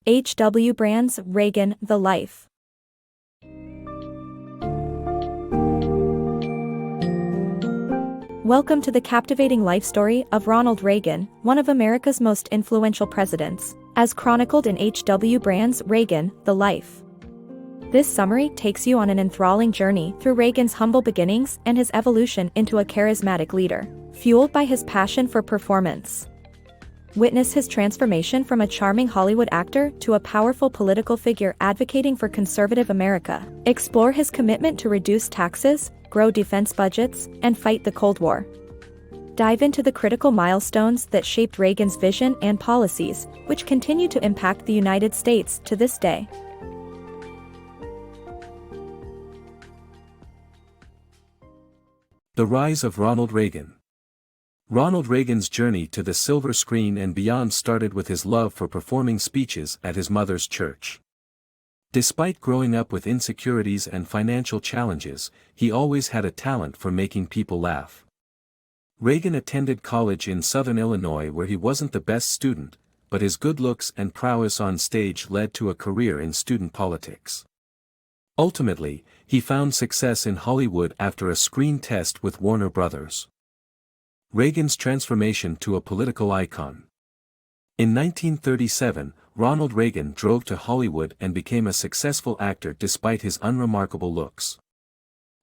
H.W. Brand's Reagan, The Life. Welcome to the captivating life story of Ronald Reagan, one of America's most influential presidents, as chronicled in H.W. Brand's Reagan, The Life. This summary takes you on an enthralling journey through Reagan's humble beginnings and his evolution into a charismatic leader, fueled by his passion for performance. Witness his transformation from a charming Hollywood actor to a powerful political figure advocating for conservative America. Explore his commitment to reduce taxes, grow defense budgets, and fight the Cold War. Dive into the critical milestones that shaped Reagan's vision and policies, which continue to impact the United States to this day. The rise of Ronald Reagan. Ronald Reagan's journey to the silver screen and beyond started with his love for performing speeches at his mother's church. Despite growing up with insecurities and financial challenges, he always had a talent for making people laugh. Reagan attended college in Southern Illinois where he wasn't the best student, but his good looks and prowess on stage led to a career in student politics. Ultimately, he found success in Hollywood after a screen test with Warner Brothers. Reagan's transformation to a political icon. In 1937, Ronald Reagan drove to Hollywood and became a successful actor despite his unremarkable looks.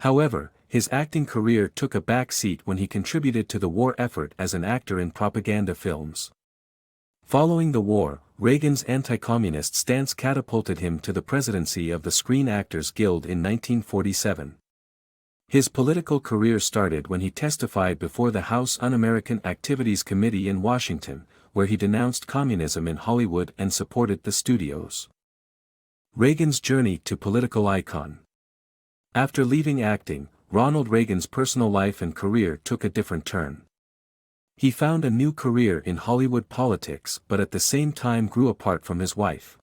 However, his acting career took a back seat when he contributed to the war effort as an actor in propaganda films. Following the war, Reagan's anti-communist stance catapulted him to the presidency of the Screen Actors Guild in 1947. His political career started when he testified before the House Un-American Activities Committee in Washington, where he denounced communism in Hollywood and supported the studios. Reagan's journey to political icon. After leaving acting, Ronald Reagan's personal life and career took a different turn. He found a new career in Hollywood politics but at the same time grew apart from his wife.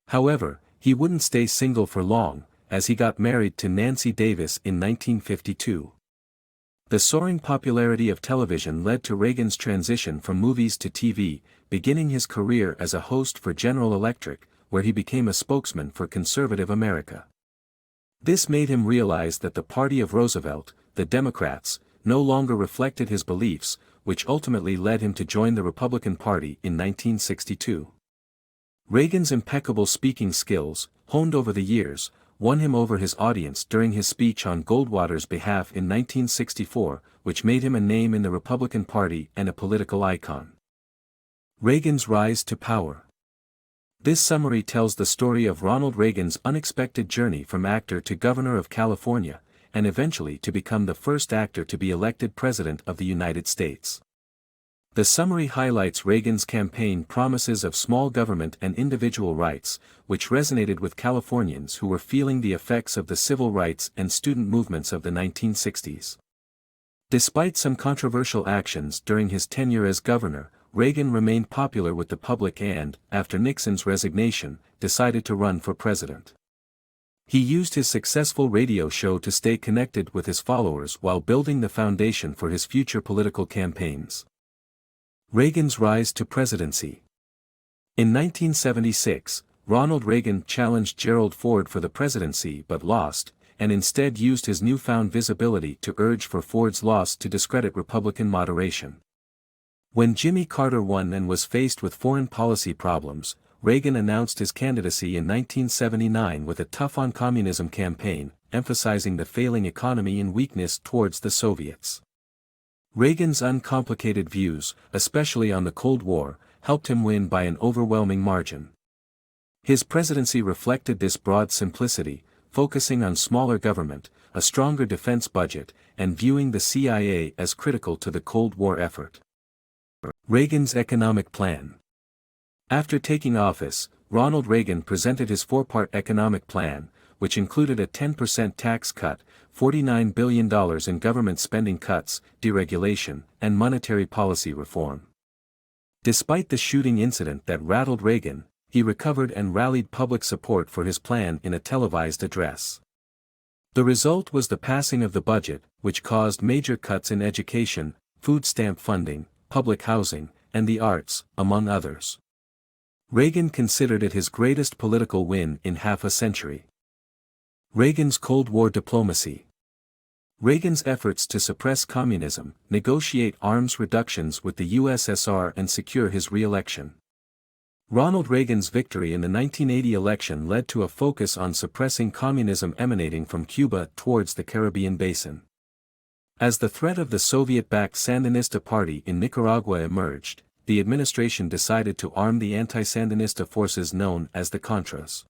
However, he wouldn't stay single for long, as he got married to Nancy Davis in 1952. The soaring popularity of television led to Reagan's transition from movies to TV, beginning his career as a host for General Electric, where he became a spokesman for conservative America. This made him realize that the party of Roosevelt, the Democrats, no longer reflected his beliefs, which ultimately led him to join the Republican Party in 1962. Reagan's impeccable speaking skills, honed over the years, won him over his audience during his speech on Goldwater's behalf in 1964, which made him a name in the Republican Party and a political icon. Reagan's rise to power. This summary tells the story of Ronald Reagan's unexpected journey from actor to governor of California, and eventually to become the first actor to be elected President of the United States. The summary highlights Reagan's campaign promises of small government and individual rights, which resonated with Californians who were feeling the effects of the civil rights and student movements of the 1960s. Despite some controversial actions during his tenure as governor, Reagan remained popular with the public and, after Nixon's resignation, decided to run for president. He used his successful radio show to stay connected with his followers while building the foundation for his future political campaigns. Reagan's rise to presidency. In 1976, Ronald Reagan challenged Gerald Ford for the presidency but lost, and instead used his newfound visibility to urge for Ford's loss to discredit Republican moderation. When Jimmy Carter won and was faced with foreign policy problems, Reagan announced his candidacy in 1979 with a tough-on-communism campaign, emphasizing the failing economy and weakness towards the Soviets. Reagan's uncomplicated views, especially on the Cold War, helped him win by an overwhelming margin. His presidency reflected this broad simplicity, focusing on smaller government, a stronger defense budget, and viewing the CIA as critical to the Cold War effort. Reagan's economic plan. After taking office, Ronald Reagan presented his four-part economic plan, which included a 10% tax cut, $49 billion in government spending cuts, deregulation, and monetary policy reform. Despite the shooting incident that rattled Reagan, he recovered and rallied public support for his plan in a televised address. The result was the passing of the budget, which caused major cuts in education, food stamp funding, public housing, and the arts, among others. Reagan considered it his greatest political win in half a century. Reagan's Cold War diplomacy. Reagan's efforts to suppress communism, negotiate arms reductions with the USSR and secure his re-election. Ronald Reagan's victory in the 1980 election led to a focus on suppressing communism emanating from Cuba towards the Caribbean basin. As the threat of the Soviet-backed Sandinista party in Nicaragua emerged, the administration decided to arm the anti-Sandinista forces known as the Contras.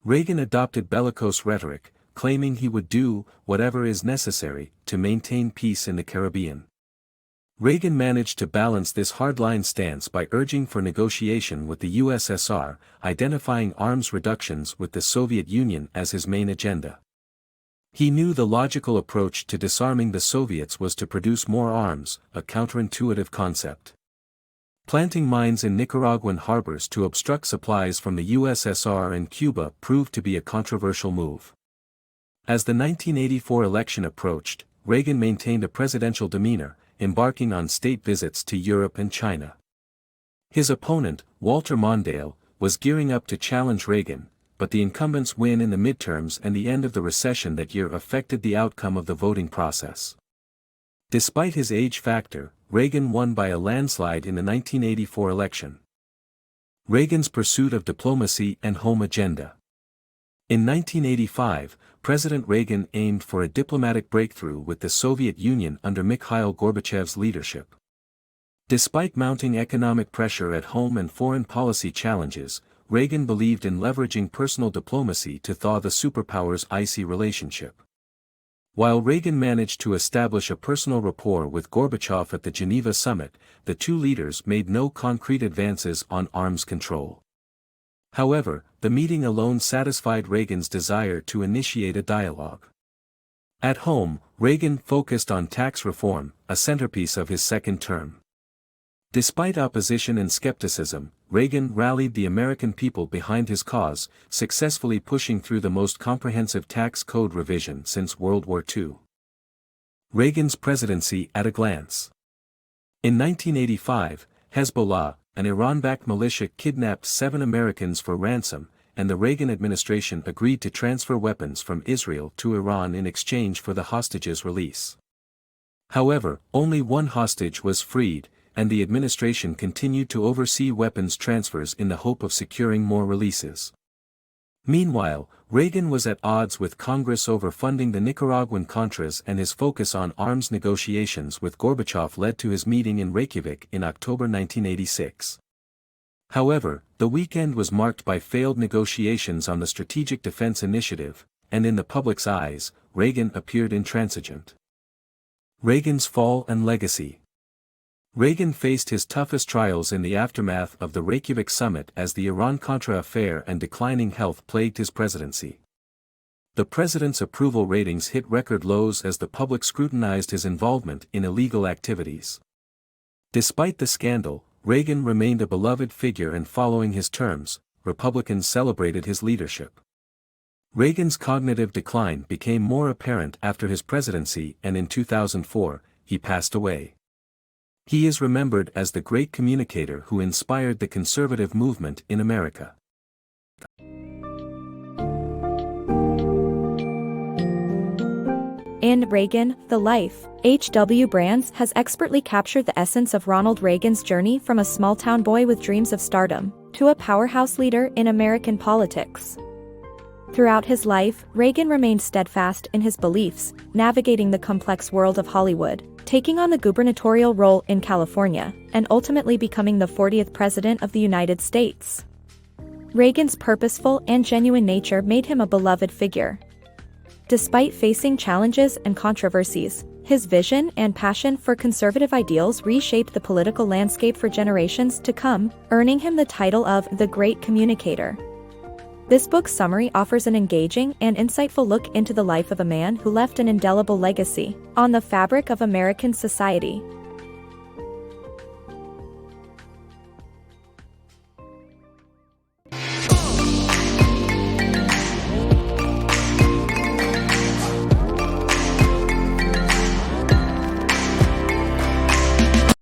Reagan adopted bellicose rhetoric, claiming he would do whatever is necessary to maintain peace in the Caribbean. Reagan managed to balance this hardline stance by urging for negotiation with the USSR, identifying arms reductions with the Soviet Union as his main agenda. He knew the logical approach to disarming the Soviets was to produce more arms, a counterintuitive concept. Planting mines in Nicaraguan harbors to obstruct supplies from the USSR and Cuba proved to be a controversial move. As the 1984 election approached, Reagan maintained a presidential demeanor, embarking on state visits to Europe and China. His opponent, Walter Mondale, was gearing up to challenge Reagan, but the incumbent's win in the midterms and the end of the recession that year affected the outcome of the voting process. Despite his age factor, Reagan won by a landslide in the 1984 election. Reagan's pursuit of diplomacy and home agenda. In 1985, President Reagan aimed for a diplomatic breakthrough with the Soviet Union under Mikhail Gorbachev's leadership. Despite mounting economic pressure at home and foreign policy challenges, Reagan believed in leveraging personal diplomacy to thaw the superpowers' icy relationship. While Reagan managed to establish a personal rapport with Gorbachev at the Geneva summit, the two leaders made no concrete advances on arms control. However, the meeting alone satisfied Reagan's desire to initiate a dialogue. At home, Reagan focused on tax reform, a centerpiece of his second term. Despite opposition and skepticism, Reagan rallied the American people behind his cause, successfully pushing through the most comprehensive tax code revision since World War II. Reagan's presidency at a glance. In 1985, Hezbollah, an Iran-backed militia, kidnapped 7 Americans for ransom, and the Reagan administration agreed to transfer weapons from Israel to Iran in exchange for the hostages' release. However, only one hostage was freed, and the administration continued to oversee weapons transfers in the hope of securing more releases. Meanwhile, Reagan was at odds with Congress over funding the Nicaraguan Contras, and his focus on arms negotiations with Gorbachev led to his meeting in Reykjavik in October 1986. However, the weekend was marked by failed negotiations on the Strategic Defense Initiative, and in the public's eyes, Reagan appeared intransigent. Reagan's fall and legacy. Reagan faced his toughest trials in the aftermath of the Reykjavik summit as the Iran-Contra affair and declining health plagued his presidency. The president's approval ratings hit record lows as the public scrutinized his involvement in illegal activities. Despite the scandal, Reagan remained a beloved figure, and following his terms, Republicans celebrated his leadership. Reagan's cognitive decline became more apparent after his presidency, and in 2004, he passed away. He is remembered as the great communicator who inspired the conservative movement in America. In Reagan, The Life, H.W. Brands has expertly captured the essence of Ronald Reagan's journey from a small-town boy with dreams of stardom to a powerhouse leader in American politics. Throughout his life, Reagan remained steadfast in his beliefs, navigating the complex world of Hollywood, taking on the gubernatorial role in California, and ultimately becoming the 40th President of the United States. Reagan's purposeful and genuine nature made him a beloved figure. Despite facing challenges and controversies, his vision and passion for conservative ideals reshaped the political landscape for generations to come, earning him the title of the Great Communicator. This book's summary offers an engaging and insightful look into the life of a man who left an indelible legacy on the fabric of American society.